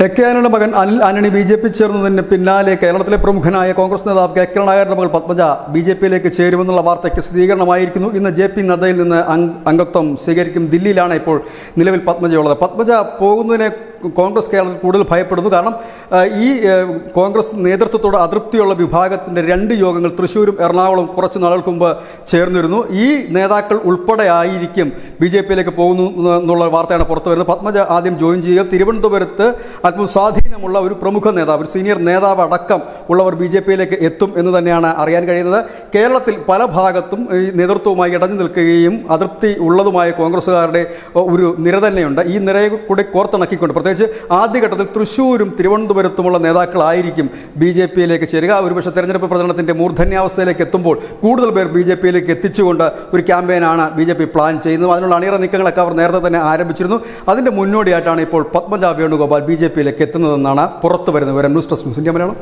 K ആന്റണിയുടെ മകൻ Anil Antony BJP ചേർന്നതിന് പിന്നാലെ കേരളത്തിലെ പ്രമുഖനായ കോൺഗ്രസ് നേതാവ് കെ കരുണാകരന്റെ മകൾ പത്മജ ബി.ജെ.പിയിലേക്ക് ചേരുമെന്നുള്ള വാർത്തയ്ക്ക് സ്ഥിരീകരണമായിരിക്കുന്നു. ഇന്ന് ജെ.പി നദ്ദയിൽ നിന്ന് അംഗത്വം സ്വീകരിക്കും. ദില്ലിയിലാണ് ഇപ്പോൾ നിലവിൽ പത്മജയുള്ളത്. പത്മജ പോകുന്നതിനെ കോൺഗ്രസ് കേരളത്തിൽ കൂടുതൽ ഭയപ്പെടുന്നു. കാരണം ഈ കോൺഗ്രസ് നേതൃത്വത്തോട് അതൃപ്തിയുള്ള വിഭാഗത്തിൻ്റെ 2 യോഗങ്ങൾ തൃശ്ശൂരും എറണാകുളവും കുറച്ച് നാളുകൾക്ക് മുമ്പ് ചേർന്നിരുന്നു. ഈ നേതാക്കൾ ഉൾപ്പെടെ ആയിരിക്കും ബി.ജെ.പിയിലേക്ക് പോകുന്നു എന്നുള്ള വാർത്തയാണ് പുറത്തു വരുന്നത്. പത്മജ ആദ്യം ജോയിൻ ചെയ്യുക. തിരുവനന്തപുരത്ത് അല്പം സ്വാധീനമുള്ള ഒരു പ്രമുഖ നേതാവ്, ഒരു സീനിയർ നേതാവ് അടക്കം ഉള്ളവർ ബി.ജെ.പിയിലേക്ക് എത്തും എന്ന് തന്നെയാണ് അറിയാൻ കഴിയുന്നത്. കേരളത്തിൽ പല ഭാഗത്തും ഈ നേതൃത്വവുമായി ഇടഞ്ഞു നിൽക്കുകയും അതൃപ്തി ഉള്ളതുമായ കോൺഗ്രസ്സുകാരുടെ ഒരു നിര തന്നെയുണ്ട്. ഈ നിരയെ കൂടി കോർത്തിണക്കിക്കൊണ്ട് പ്രത്യേകിച്ച് ആദ്യഘട്ടത്തിൽ തൃശ്ശൂരും തിരുവനന്തപുരത്തുമുള്ള നേതാക്കളായിരിക്കും ബി.ജെ.പിയിലേക്ക് ചേരുക. ഒരുപക്ഷെ തെരഞ്ഞെടുപ്പ് പ്രചരണത്തിൻ്റെ മൂർധന്യാവസ്ഥയിലേക്ക് എത്തുമ്പോൾ കൂടുതൽ പേർ ബി.ജെ.പിയിലേക്ക് എത്തിച്ചുകൊണ്ട് ഒരു ക്യാമ്പയിനാണ് ബി.ജെ.പി പ്ലാൻ ചെയ്യുന്നത്. അതിനുള്ള അണിയറ നീക്കങ്ങളൊക്കെ അവർ നേരത്തെ തന്നെ ആരംഭിച്ചിരുന്നു. അതിൻ്റെ മുന്നോടിയായിട്ടാണ് ഇപ്പോൾ പത്മജ വേണുഗോപാൽ ബി.ജെ.പിയിലേക്ക് എത്തുന്നതെന്നാണ് പുറത്തു വരുന്ന വിവരം. News desk India Malayalam.